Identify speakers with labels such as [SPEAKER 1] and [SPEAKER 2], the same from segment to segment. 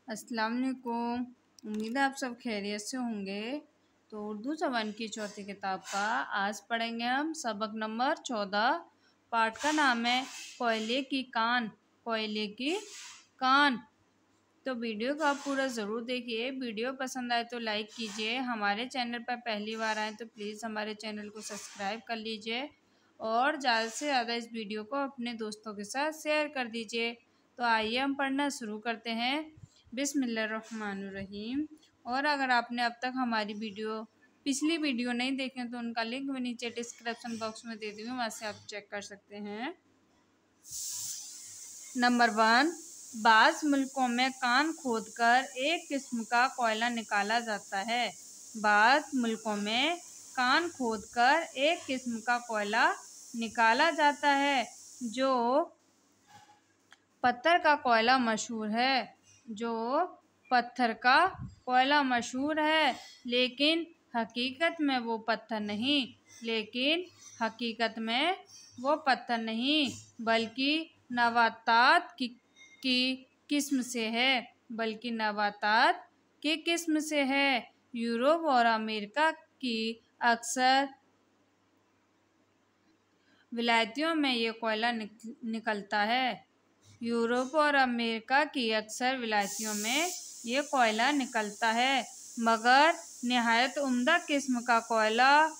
[SPEAKER 1] अस्सलाम वालेकुम। उम्मीद है आप सब खैरियत से होंगे। तो उर्दू ज़बान की चौथी किताब का आज पढ़ेंगे हम सबक नंबर 14। पाठ का नाम है कोयले की कान। कोयले की कान। तो वीडियो को आप पूरा ज़रूर देखिए। वीडियो पसंद आए तो लाइक कीजिए। हमारे चैनल पर पहली बार आए तो प्लीज़ हमारे चैनल को सब्सक्राइब कर लीजिए और ज़्यादा से ज़्यादा इस वीडियो को अपने दोस्तों के साथ शेयर कर दीजिए। तो आइए हम पढ़ना शुरू करते हैं। बिस्मिल्लाहिर्रहमानिर्रहीम। और अगर आपने अब तक हमारी पिछली वीडियो नहीं देखें तो उनका लिंक मैं नीचे डिस्क्रिप्शन बॉक्स में दे दी हूँ, वहाँ से आप चेक कर सकते हैं। नंबर 1, बाज़ मुल्कों में कान खोदकर एक किस्म का कोयला निकाला जाता है। बाज़ मुल्कों में कान खोदकर एक किस्म का कोयला निकाला जाता है जो पत्थर का कोयला मशहूर है। जो पत्थर का कोयला मशहूर है, लेकिन हकीकत में वो पत्थर नहीं, बल्कि नबातात की किस्म से है। यूरोप और अमेरिका की अक्सर विलायतियों में ये कोयला निकलता है। यूरोप और अमेरिका की अक्सर विलायतियों में ये कोयला निकलता है, मगर निहायत उम्दा किस्म का कोयला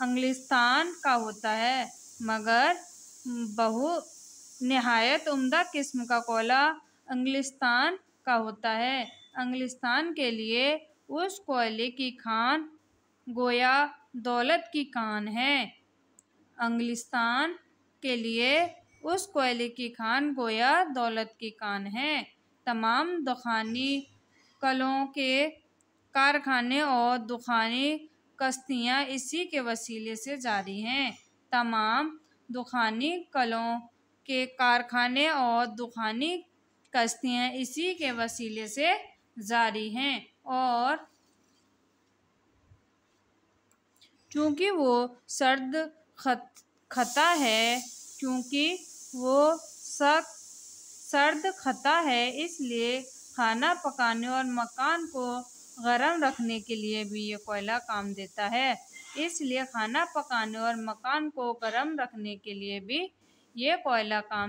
[SPEAKER 1] इंग्लिस्तान का होता है। निहायत उम्दा किस्म का कोयला इंग्लिस्तान का होता है। इंग्लिस्तान के लिए उस कोयले की खान गोया दौलत की कान है। इंग्लिस्तान के लिए उस कोयले की खान गोया दौलत की कान है। तमाम दुखानी कलों के कारखाने और दुखानी कश्तियाँ इसी के वसीले से जारी हैं। तमाम दुखानी कलों के कारखाने और दुखानी कश्तियाँ इसी के वसीले से जारी हैं। और चूँकि वो सर्द खता है, इसलिए खाना पकाने और मकान को गरम रखने के लिए भी ये कोयला काम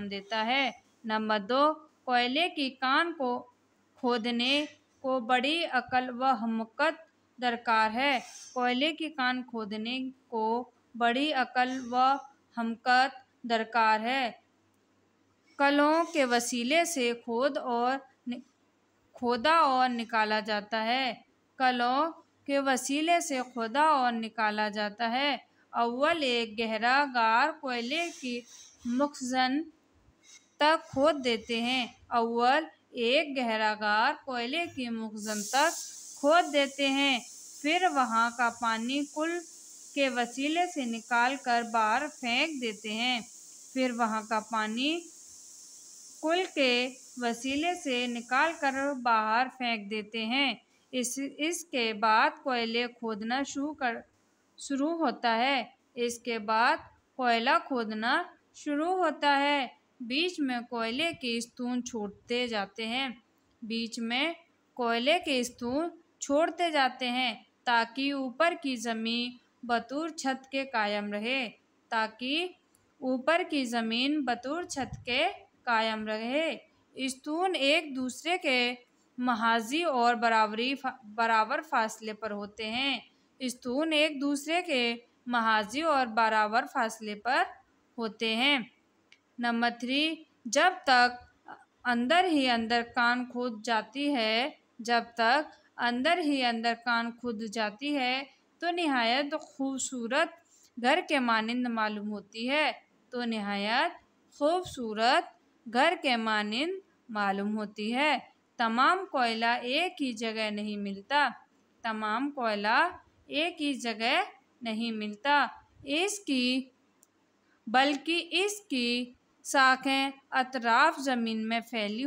[SPEAKER 1] देता है। नंबर 2, कोयले की कान को खोदने को बड़ी अकल व हमकत दरकार है। कोयले की कान खोदने को बड़ी अकल व हमकत दरकार है। कलों के वसीले से खोदा और निकाला जाता है। अव्वल एक गहरा गार कोयले की मखज़न तक खोद देते हैं, फिर वहाँ का पानी कुल के वसीले से निकाल कर बाहर फेंक देते हैं। इसके बाद कोयला खोदना शुरू होता है। बीच में कोयले के स्तून छोड़ते जाते हैं ताकि ऊपर की ज़मीन बतौर छत के कायम रहे। स्तून एक दूसरे के महाजी और बराबर फासले पर होते हैं। नंबर 3, जब तक अंदर ही अंदर कान खुद जाती है तो निहायत खूबसूरत घर के मानिंद मालूम होती है। तमाम कोयला एक ही जगह नहीं मिलता, बल्कि इसकी शाखें अतराफ ज़मीन में फैली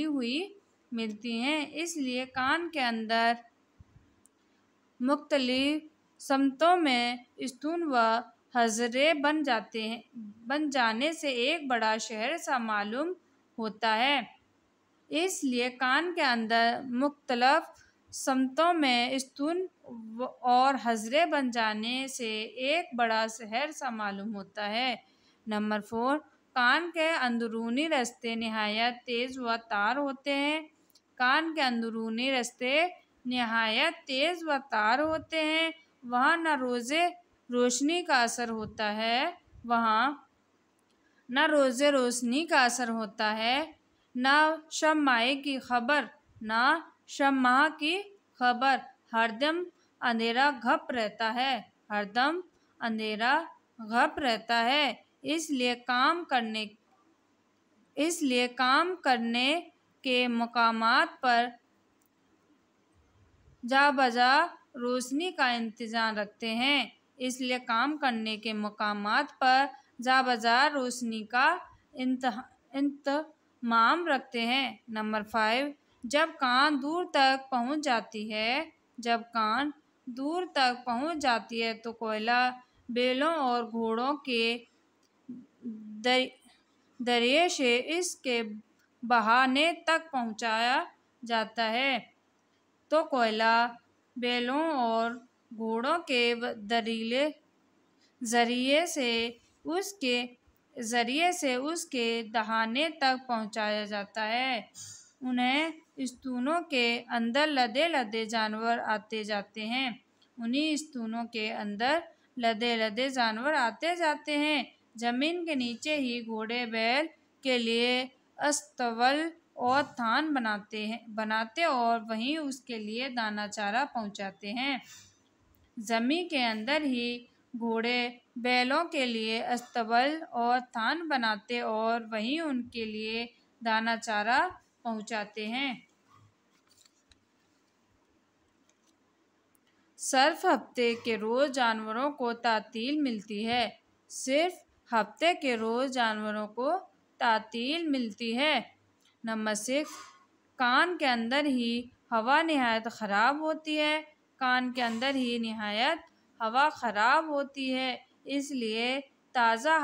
[SPEAKER 1] हुई मिलती हैं। इसलिए कान के अंदर मुख्तलिफ समतों में स्तून व हजरे बन जाने से एक बड़ा शहर सा मालूम होता है। इसलिए कान के अंदर मुख्तलफ समतों में स्तून और हजरे बन जाने से एक बड़ा शहर सा मालूम होता है। नंबर 4, कान के अंदरूनी रास्ते निहायत तेज व तार होते हैं। कान के अंदरूनी रास्ते निहायत तेज व तार होते हैं। वहाँ न रोशनी का असर होता है, वहाँ न रोशनी का असर होता है, न शम्माए की खबर, न शम्मा की खबर। हरदम अंधेरा घप रहता है, हरदम अंधेरा घप रहता है। इसलिए काम करने के मकामात पर जा बजा रोशनी का इंतज़ाम रखते हैं। इसलिए काम करने के मकामात पर जा बजा रोशनी का इंतमाम रखते हैं। नंबर 5, जब कान दूर तक पहुंच जाती है तो कोयला बैलों और घोड़ों के दरिए से इसके बहाने तक पहुंचाया जाता है। तो कोयला बैलों और घोड़ों के जरिए से उसके दहाने तक पहुंचाया जाता है। उन्हें स्तूनों के अंदर लदे जानवर आते जाते हैं। उन्हीं स्तूनों के अंदर लदे जानवर आते जाते हैं। जमीन के नीचे ही घोड़े बैल के लिए अस्तबल और थान बनाते और वहीं उसके लिए दाना चारा पहुंचाते हैं। जमीन के अंदर ही घोड़े बैलों के लिए अस्तबल और थान बनाते और वहीं उनके लिए दाना चारा पहुंचाते हैं। सिर्फ हफ्ते के रोज जानवरों को तातील मिलती है। सिर्फ हफ्ते के रोज जानवरों को तातील मिलती है। नंबर 6, कान के अंदर ही हवा निहायत ख़राब होती है। कान के अंदर ही निहायत हवा ख़राब होती है। इसलिए ताज़ा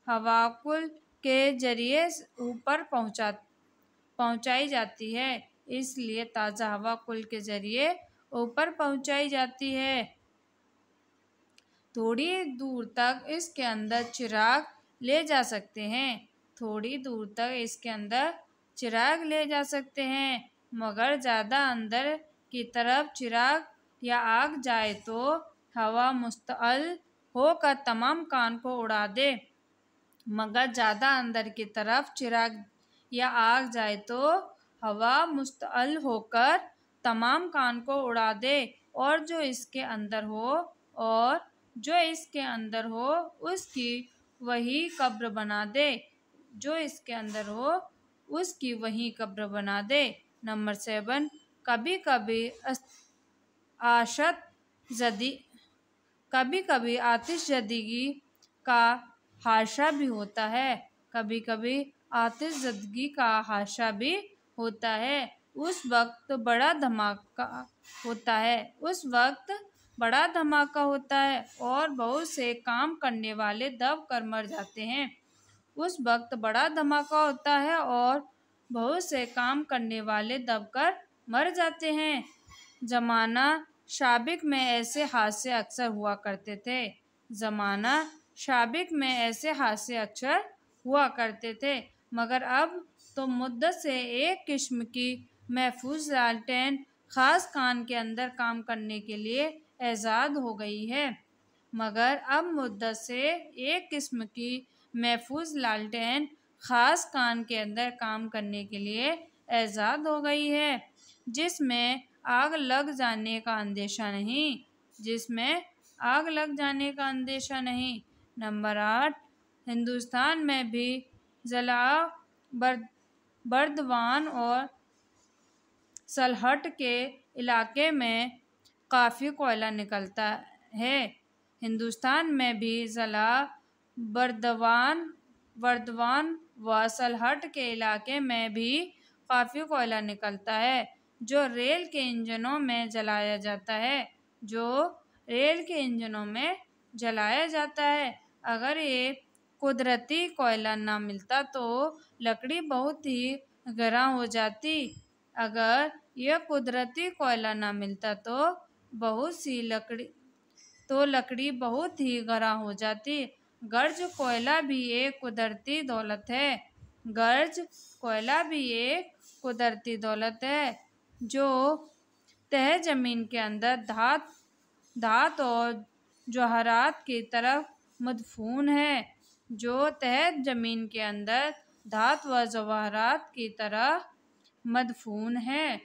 [SPEAKER 1] हवा कुल के जरिए ऊपर पहुंचाई जाती है। इसलिए ताज़ा हवा कुल के जरिए ऊपर पहुंचाई जाती है। थोड़ी दूर तक इसके अंदर चिराग ले जा सकते हैं। थोड़ी दूर तक इसके अंदर चिराग ले जा सकते हैं, मगर ज़्यादा अंदर की तरफ चिराग या आग जाए तो हवा मुस्तअल होकर तमाम कान को उड़ा दे। मगर ज़्यादा अंदर की तरफ चिराग या आग जाए तो हवा मुस्तअल होकर तमाम कान को उड़ा दे और जो इसके अंदर हो उसकी वही कब्र बना दे। नंबर 7, कभी कभी आतिशज़दगी का हादसा भी होता है। उस वक्त बड़ा धमाका होता है और बहुत से काम करने वाले दब कर मर जाते हैं। उस वक्त बड़ा धमाका होता है और बहुत से काम करने वाले दबकर मर जाते हैं। ज़माना साबिक में ऐसे हादसे अक्सर हुआ करते थे, मगर अब तो मुद्दत से एक किस्म की महफूज लालटेन ख़ास कान के अंदर काम करने के लिए ईजाद हो गई है। जिसमें आग लग जाने का अंदेशा नहीं। नंबर 8, हिंदुस्तान में भी ज़िला बर्दवान और सलहट के इलाके में काफ़ी कोयला निकलता है। हिंदुस्तान में भी ज़िला बर्दवान व सलहट के इलाके में भी काफ़ी कोयला निकलता है, जो रेल के इंजनों में जलाया जाता है। जलाया जाता है। अगर ये कुदरती कोयला ना मिलता तो लकड़ी बहुत ही गर्म हो जाती। अगर यह कुदरती कोयला ना मिलता तो लकड़ी बहुत ही गर्म हो जाती। गर्ज कोयला भी एक कुदरती दौलत है। गर्ज कोयला भी एक कुदरती दौलत है जो तह जमीन के अंदर धात और जवाहरात की तरफ मदफून है। जो तह जमीन के अंदर धात व जवाहरात की तरफ मदफून है।